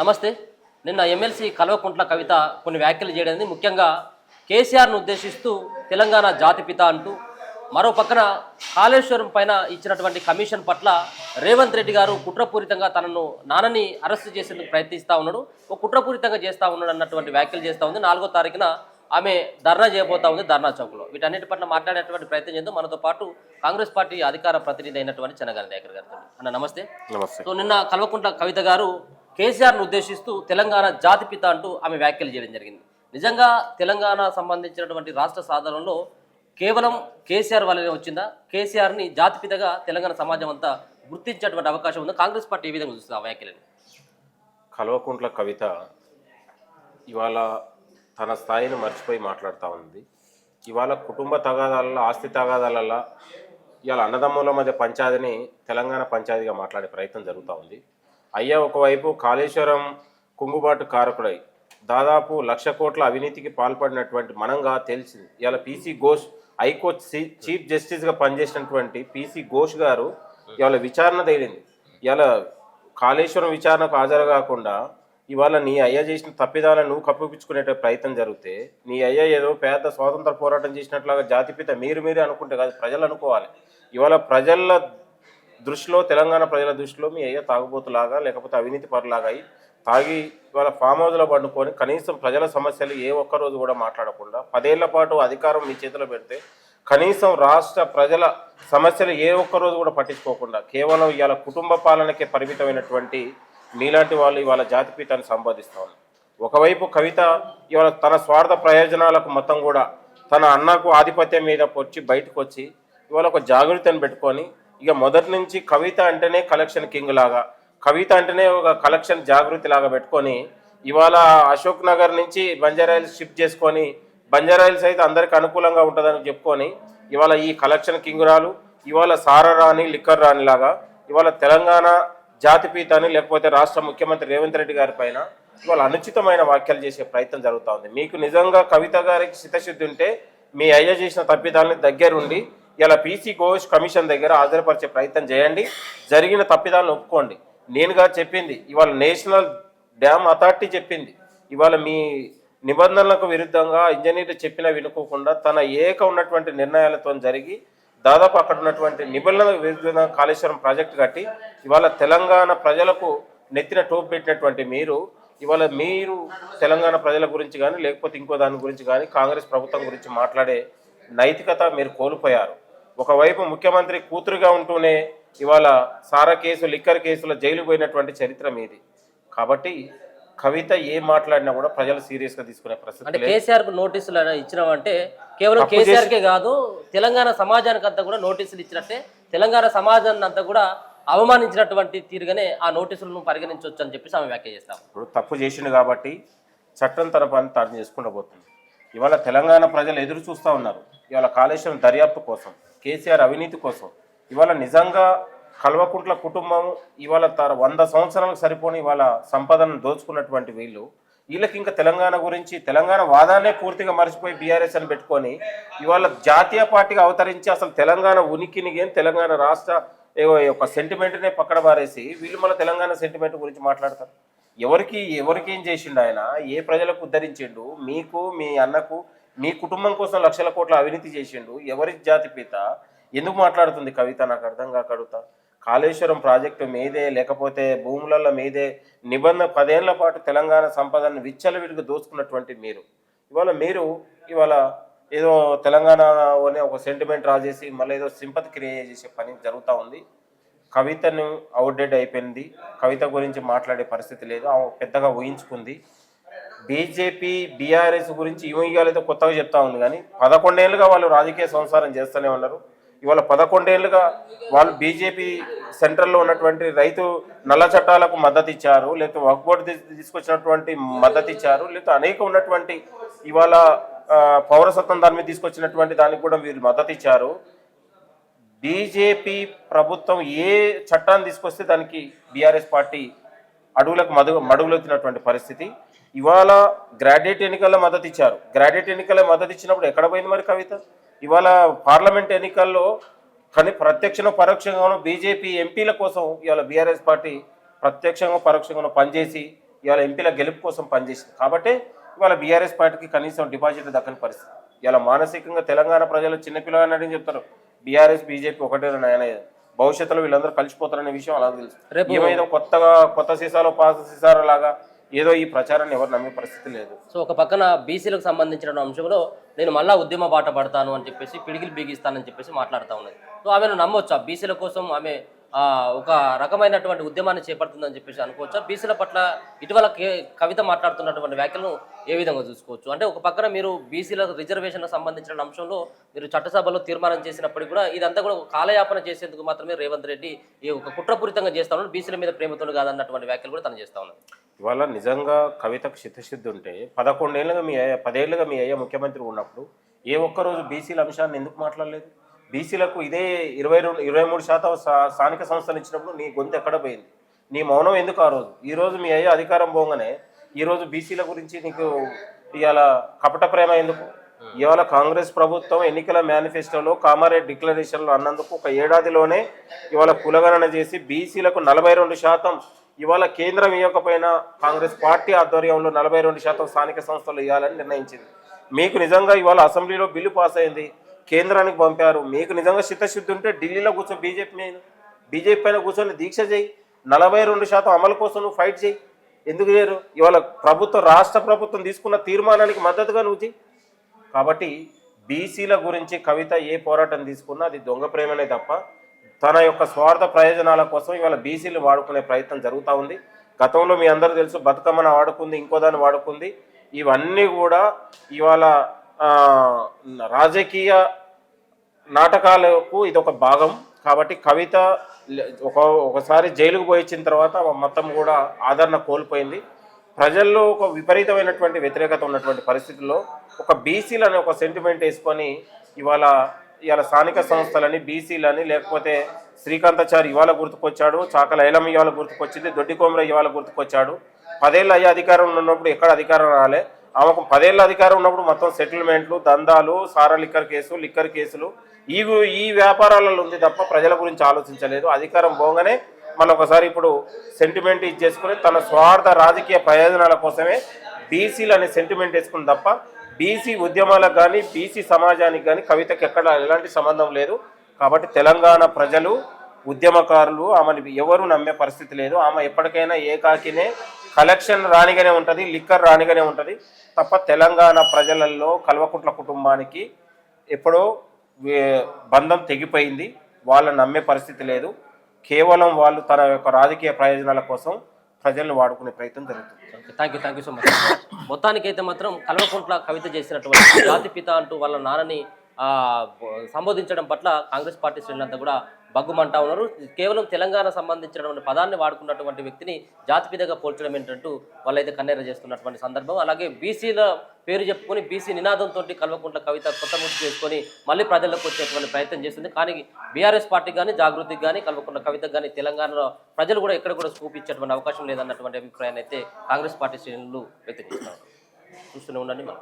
నమస్తే. నిన్న ఎమ్మెల్సీ కల్వకుంట్ల కవిత కొన్ని వ్యాఖ్యలు చేయడానికి ముఖ్యంగా కేసీఆర్ను ఉద్దేశిస్తూ తెలంగాణ జాతిపిత అంటూ మరో పక్కన కాళేశ్వరం పైన ఇచ్చినటువంటి కమిషన్ పట్ల రేవంత్ రెడ్డి గారు కుట్రపూరితంగా తనను నాన్నని అరెస్ట్ చేసేందుకు ప్రయత్నిస్తూ ఉన్నాడు, ఒక కుట్రపూరితంగా చేస్తూ ఉన్నాడు అన్నటువంటి వ్యాఖ్యలు చేస్తూ ఉంది. 4వ తారీఖున ఆమె ధర్నా చేయబోతా ఉంది ధర్నా చౌక్లో. వీటన్నిటి పట్ల మాట్లాడేటువంటి ప్రయత్నం చేద్దాం. మనతో పాటు కాంగ్రెస్ పార్టీ అధికార ప్రతినిధి అయినటువంటి చెన్నగాని దయాకర్ గారు. అన్న నమస్తే. నమస్తే. సో నిన్న కల్వకుంట్ల కవిత గారు కేసీఆర్ను ఉద్దేశిస్తూ తెలంగాణ జాతిపిత అంటూ ఆమె వ్యాఖ్యలు చేయడం జరిగింది. నిజంగా తెలంగాణ సంబంధించినటువంటి రాష్ట్ర సాధనలో కేవలం కేసీఆర్ వల్లనే వచ్చిందా? కేసీఆర్ని జాతిపితగా తెలంగాణ సమాజం అంతా గుర్తించేటువంటి అవకాశం ఉందా? కాంగ్రెస్ పార్టీ ఏ విధంగా చూస్తుంది ఆ వ్యాఖ్యలని? కల్వకుంట్ల కవిత ఇవాళ తన స్థాయిని మర్చిపోయి మాట్లాడుతూ ఉంది. ఇవాళ కుటుంబ తగాదాలలో, ఆస్తి తగాదాలలో ఇవాళ అన్నదమ్ముల మధ్య పంచాయతీని తెలంగాణ పంచాయతీగా మాట్లాడే ప్రయత్నం జరుగుతూ ఉంది. అయ్యా ఒకవైపు కాళేశ్వరం కుంగుబాటు కారకుడై దాదాపు 1,00,000 కోట్ల అవినీతికి పాల్పడినటువంటి మనంగా తెలిసింది. ఇవాళ పీసీ ఘోష్ హైకోర్టు చీఫ్ జస్టిస్గా పనిచేసినటువంటి పీసీ ఘోష్ గారు ఇవాళ విచారణ తేలింది. ఇవాళ కాళేశ్వరం విచారణకు హాజరు కాకుండా ఇవాళ నీ అయ్య చేసిన తప్పిదాలను నువ్వు కప్పిపుచ్చుకునే ప్రయత్నం జరిగితే నీ అయ్య ఏదో పేద స్వాతంత్ర పోరాటం చేసినట్లుగా జాతిపిత మీరే అనుకుంటే కాదు, ప్రజలు అనుకోవాలి. ఇవాళ ప్రజల దృష్టిలో, తెలంగాణ ప్రజల దృష్టిలో మీ అయ్య తాగుబోతులాగా లేకపోతే అవినీతి పరులాగా తాగి ఇవాళ ఫామ్ హౌస్లో పండుకొని కనీసం ప్రజల సమస్యలు ఏ ఒక్కరోజు కూడా మాట్లాడకుండా 10 ఏళ్ల పాటు అధికారం మీ చేతిలో పెడితే కనీసం రాష్ట్ర ప్రజల సమస్యలు ఏ ఒక్కరోజు కూడా పట్టించుకోకుండా కేవలం ఇవాళ కుటుంబ పాలనకే పరిమితమైనటువంటి మీలాంటి వాళ్ళు ఇవాళ జాతిపీతాన్ని సంబోధిస్తూ ఉన్నారు. ఒకవైపు కవిత ఇవాళ తన స్వార్థ ప్రయోజనాలకు మొత్తం కూడా తన అన్నకు ఆధిపత్యం మీద వచ్చి బయటకు వచ్చి ఇవాళ ఒక జాగృతిని పెట్టుకొని ఇక మొదటి నుంచి కవిత అంటేనే కలెక్షన్ కింగ్ లాగా, కవిత అంటేనే ఒక కలెక్షన్ జాగృతి లాగా పెట్టుకొని ఇవాళ అశోక్ నగర్ నుంచి బంజారాయిల్స్ షిఫ్ట్ చేసుకొని బంజారాయిల్స్ అయితే అందరికీ అనుకూలంగా ఉంటుందని చెప్పుకొని ఇవాళ ఈ కలెక్షన్ కింగురాలు ఇవాళ సారరాని లిక్కర్ రాని లాగా ఇవాళ తెలంగాణ జాతిపీతాన్ని లేకపోతే రాష్ట్ర ముఖ్యమంత్రి రేవంత్ రెడ్డి గారి పైన ఇవాళ అనుచితమైన వ్యాఖ్యలు చేసే ప్రయత్నం జరుగుతూ ఉంది. మీకు నిజంగా కవిత గారికి చిత్తశుద్ధి ఉంటే మీ అయ్య చేసిన తప్పిదాలని దగ్గరుండి ఇలా పీసీ ఘోష్ కమిషన్ దగ్గర హాజరుపరిచే ప్రయత్నం చేయండి, జరిగిన తప్పిదాలను ఒప్పుకోండి. నేనుగా చెప్పింది ఇవాళ నేషనల్ డ్యామ్ అథారిటీ చెప్పింది, ఇవాళ మీ నిబంధనలకు విరుద్ధంగా ఇంజనీర్లు చెప్పినా వినుకోకుండా తన ఉన్నటువంటి నిర్ణయాలతో జరిగి దాదాపు అక్కడ ఉన్నటువంటి నిబంధనలకు విరుద్ధంగా కాళేశ్వరం ప్రాజెక్టు కట్టి ఇవాళ తెలంగాణ ప్రజలకు నెత్తిన టోపు పెట్టినటువంటి ఇవాళ మీరు తెలంగాణ ప్రజల గురించి కానీ లేకపోతే ఇంకో దాని గురించి కానీ కాంగ్రెస్ ప్రభుత్వం గురించి మాట్లాడే నైతికత మీరు కోల్పోయారు. ఒకవైపు ముఖ్యమంత్రి కూతురుగా ఉంటూనే ఇవాళ సారా కేసు, లిక్కర్ కేసులో జైలు పోయినటువంటి చరిత్ర మీది. కాబట్టి కవిత ఏం మాట్లాడినా కూడా ప్రజలు సీరియస్ గా తీసుకునే పరిస్థితి. అంటే కేసీఆర్ కు నోటీసులు ఇచ్చినామంటే కేవలం కేసీఆర్కే కాదు తెలంగాణ సమాజానికి అంతా కూడా నోటీసులు ఇచ్చినట్టే, తెలంగాణ సమాజాన్ని అంతా కూడా అవమానించినటువంటి తీరుగానే ఆ నోటీసులను పరిగణించవచ్చు అని చెప్పేసి ఆమె వ్యాఖ్య చేస్తాం. ఇప్పుడు తప్పు చేసిండు కాబట్టి చట్టం తన పని తాను చేసుకుంటూ పోతుంది. ఇవాళ తెలంగాణ ప్రజలు ఎదురు చూస్తూ ఉన్నారు ఇవాళ కాళేశ్వరం దర్యాప్తు కోసం, కేసీఆర్ అవినీతి కోసం. ఇవాళ నిజంగా కల్వకుంట్ల కుటుంబం ఇవాళ 100 సంవత్సరాలకు సరిపోని ఇవాళ సంపదను దోచుకున్నటువంటి వీళ్ళకి ఇంకా తెలంగాణ గురించి, తెలంగాణ వాదాన్నే పూర్తిగా మర్చిపోయి బీఆర్ఎస్ అని పెట్టుకొని ఇవాళ జాతీయ పార్టీగా అవతరించి అసలు తెలంగాణ ఉనికిని తెలంగాణ రాష్ట్ర ఒక సెంటిమెంట్నే పక్కన పారేసి వీళ్ళు మళ్ళీ తెలంగాణ సెంటిమెంట్ గురించి మాట్లాడతారు. ఎవరికి ఏం చేసిండు ఆయన? ఏ ప్రజలకు ఉద్ధరించిండు? మీకు, మీ అన్నకు, మీ కుటుంబం కోసం 1,00,000 కోట్ల అవినీతి చేసిండు. ఎవరి జాతిపిత? ఎందుకు మాట్లాడుతుంది కవిత? నాకు అర్థం కాక అడుగుతా. కాళేశ్వరం ప్రాజెక్టు మీదే లేకపోతే భూములలో మీదే 10 ఏళ్ల పాటు తెలంగాణ సంపదను విచ్చలవిడిగా దోచుకున్నటువంటి ఇవాళ ఏదో తెలంగాణ అనే ఒక సెంటిమెంట్ రాజేసి మళ్ళీ ఏదో సింపతి క్రియేట్ చేసే పని జరుగుతూ ఉంది. కవితను అవుట్డేట్ అయిపోయింది. కవిత గురించి మాట్లాడే పరిస్థితి లేదు. ఆమె పెద్దగా ఊహించుకుంది. బీజేపీ, బీఆర్ఎస్ గురించి ఊహిగాలైతే కొత్తగా చెప్తా ఉంది కానీ 11 ఏళ్ళుగా వాళ్ళు రాజకీయ సంసారం చేస్తూనే ఉన్నారు. ఇవాళ 11 ఏళ్ళుగా వాళ్ళు బీజేపీ సెంట్రల్లో ఉన్నటువంటి రైతు నల్ల చట్టాలకు మద్దతు ఇచ్చారు, లేకపోతే వక్ఫ్ బోర్డు తీసుకొచ్చినటువంటి మద్దతు ఇచ్చారు, లేకపోతే అనేక ఉన్నటువంటి ఇవాళ పౌరసత్వం దాని మీద తీసుకొచ్చినటువంటి దానికి కూడా వీరు మద్దతు ఇచ్చారు. బీజేపీ ప్రభుత్వం ఏ చట్టాన్ని తీసుకొస్తే దానికి బీఆర్ఎస్ పార్టీ మడుగులెత్తినటువంటి పరిస్థితి. ఇవాళ గ్రాడ్యుయేట్ ఎన్నికల్లో మద్దతు ఇచ్చారు. గ్రాడ్యుయేట్ ఎన్నికల్లో మద్దతు ఇచ్చినప్పుడు ఎక్కడ పోయింది మరి కవిత? ఇవాళ పార్లమెంట్ ఎన్నికల్లో కానీ ప్రత్యక్షంగా పరోక్షంగానూ బీజేపీ ఎంపీల కోసం ఇవాళ బీఆర్ఎస్ పార్టీ ప్రత్యక్షంగా పరోక్షంగా పనిచేసి ఇవాళ ఎంపీల గెలుపు కోసం పనిచేసింది. కాబట్టి ఇవాళ బీఆర్ఎస్ పార్టీకి కనీసం డిపాజిట్ దక్కని పరిస్థితి. ఇలా మానసికంగా తెలంగాణ ప్రజలు చిన్నపిల్లలని చెప్తారు, బీఆర్ఎస్ బీజేపీ ఒకటే ఆయన భవిష్యత్తులో వీళ్ళందరూ కలిసిపోతారనే విషయం అలా తెలుసు. ఏమైనా కొత్త సీసాలో పాత సీసాల లాగా ఏదో ఈ ప్రచారాన్ని ఎవరు నమ్మే పరిస్థితి లేదు. సో ఒక పక్కన బీసీలకు సంబంధించిన అంశంలో నేను మళ్ళా ఉద్యమ బాట పడతాను అని చెప్పేసి పిడికిలు బిగిస్తానని చెప్పేసి మాట్లాడుతూ ఉన్నది. సో ఆమెను నమ్మొచ్చా? బీసీల కోసం ఆమె ఒక రకమైనటువంటి ఉద్యమాన్ని చేపడుతుందని చెప్పేసి అనుకోవచ్చా? బీసీల పట్ల ఇటీవల కవిత మాట్లాడుతున్నటువంటి వ్యాఖ్యలను ఏ విధంగా చూసుకోవచ్చు? అంటే ఒక పక్కన మీరు బీసీల రిజర్వేషన్లకు సంబంధించిన అంశంలో మీరు చట్టసభలో తీర్మానం చేసినప్పటికీ కూడా ఇదంతా కూడా కాలయాపన చేసేందుకు మాత్రమే రేవంత్ రెడ్డి ఈ ఒక కుట్రపూరితంగా చేస్తా ఉన్నాడు, బీసీల మీద ప్రేమతో కాదన్నటువంటి వ్యాఖ్యలు కూడా తను చేస్తా ఉన్నాడు. ఇవాళ నిజంగా కవితకు చిత్తశుద్ధి ఉంటే 10 ఏళ్ళుగా మీ అయ్య ముఖ్యమంత్రి ఉన్నప్పుడు ఏ ఒక్కరోజు బీసీల అంశాన్ని ఎందుకు మాట్లాడలేదు? బీసీలకు ఇదే 23% స్థానిక సంస్థలు ఇచ్చినప్పుడు నీ గొంతు ఎక్కడ పోయింది? నీ మౌనం ఎందుకు ఆ రోజు? ఈరోజు మీ అయ్య అధికారం పోగానే ఈరోజు బీసీల గురించి నీకు ఇవాళ కపట ప్రేమ ఎందుకు? ఇవాళ కాంగ్రెస్ ప్రభుత్వం ఎన్నికల మేనిఫెస్టోలో కామారెడ్డి డిక్లరేషన్లో అన్నందుకు ఒక ఏడాదిలోనే ఇవాళ కులగణన చేసి బీసీలకు 42%, ఇవాళ కేంద్రం ఇవ్వకపోయినా కాంగ్రెస్ పార్టీ ఆధ్వర్యంలో 42% స్థానిక సంస్థలు ఇవ్వాలని నిర్ణయించింది. మీకు నిజంగా ఇవాళ అసెంబ్లీలో బిల్లు పాస్ అయింది, కేంద్రానికి పంపారు. మీకు నిజంగా చిత్తశుద్ధి ఉంటే ఢిల్లీలో కూర్చో బీజేపీ పైన కూర్చొని దీక్ష చేయి, 42% అమలు కోసం నువ్వు ఫైట్ చేయి. ఎందుకు చేయరు? ఇవాళ రాష్ట్ర ప్రభుత్వం తీసుకున్న తీర్మానానికి మద్దతుగా నువ్వు చేయి. కాబట్టి బీసీల గురించి కవిత ఏ పోరాటం తీసుకున్నా అది దొంగ ప్రేమనే తప్ప తన యొక్క స్వార్థ ప్రయోజనాల కోసం ఇవాళ బీసీలు వాడుకునే ప్రయత్నం జరుగుతూ ఉంది. గతంలో మీ అందరూ తెలుసు, బతుకమ్మను వాడుకుంది, ఇంకో దాన్ని వాడుకుంది. ఇవన్నీ కూడా ఇవాళ రాజకీయ నాటకాలకు ఇదొక భాగం. కాబట్టి కవిత ఒకసారి జైలుకు పోయించిన తర్వాత మొత్తం కూడా ఆదరణ కోల్పోయింది. ప్రజల్లో ఒక విపరీతమైనటువంటి వ్యతిరేకత ఉన్నటువంటి పరిస్థితుల్లో ఒక బీసీలని ఒక సెంటిమెంట్ వేసుకొని ఇవాళ స్థానిక సంస్థలని బీసీలని, లేకపోతే శ్రీకాంతాచారి ఇవాళ గుర్తుకొచ్చాడు, చాకల ఐలమ్మ ఇవాళ గుర్తుకొచ్చింది, దొడ్డికోమర ఇవాళ గుర్తుకొచ్చాడు. 10 ఏళ్ళు అయ్యే అధికారం ఉన్నప్పుడు ఎక్కడ అధికారం రాలే. ఆమెకు 10 ఏళ్ళ అధికారం ఉన్నప్పుడు మొత్తం సెటిల్మెంట్లు, దందాలు, సారా లిక్కర్ కేసులు ఈ వ్యాపారాలలో ఉంది తప్ప ప్రజల గురించి ఆలోచించలేదు. అధికారం పోగానే మళ్ళీ ఒకసారి ఇప్పుడు సెంటిమెంట్ ఇచ్చేసుకుని తన స్వార్థ రాజకీయ ప్రయోజనాల కోసమే బీసీలు అనే సెంటిమెంట్ వేసుకుని తప్ప బీసీ ఉద్యమాలకు కానీ బీసీ సమాజానికి కానీ కవితకి ఎక్కడ ఎలాంటి సంబంధం లేదు. కాబట్టి తెలంగాణ ప్రజలు, ఉద్యమకారులు ఆమెను ఎవరు నమ్మే పరిస్థితి లేదు. ఆమె ఎప్పటికైనా ఏకాకినే కలెక్షన్ రానిగానే ఉంటుంది, లిక్కర్ రానిగానే ఉంటుంది తప్ప తెలంగాణ ప్రజలలో కల్వకుంట్ల కుటుంబానికి ఎప్పుడో బంధం తెగిపోయింది. వాళ్ళని నమ్మే పరిస్థితి లేదు. కేవలం వాళ్ళు తన యొక్క రాజకీయ ప్రయోజనాల కోసం ప్రజలను వాడుకునే ప్రయత్నం జరుగుతుంది. Thank you so much. మొత్తానికైతే మాత్రం కల్వకుంట్ల కవిత చేసినటువంటి జాతిపిత అంటూ వాళ్ళ నాన్నని సంబోధించడం పట్ల కాంగ్రెస్ పార్టీ శ్రేణులంతా కూడా బగ్గుమంటా ఉన్నారు. కేవలం తెలంగాణ సంబంధించినటువంటి పదాన్ని వాడుకున్నటువంటి వ్యక్తిని జాతిపితగా పోల్చడం ఏంటంటూ వాళ్ళైతే కన్నెర చేస్తున్నటువంటి సందర్భం. అలాగే బీసీల పేరు చెప్పుకొని బీసీ నినాదంతో కల్వకుంట్ల కవిత కొత్త ముద్దు చేసుకొని మళ్ళీ ప్రజల్లోకి వచ్చేటువంటి ప్రయత్నం చేస్తుంది. కానీ బీఆర్ఎస్ పార్టీకి కానీ, జాగృతికి కానీ, కల్వకుంట్ల కవితకు కానీ తెలంగాణలో ప్రజలు కూడా ఎక్కడ కూడా స్కూప్ ఇచ్చేటువంటి అవకాశం లేదన్నటువంటి అభిప్రాయాన్ని అయితే కాంగ్రెస్ పార్టీ శ్రేణులు వ్యక్తం చేస్తున్నారు. చూస్తూనే ఉండండి మనతో.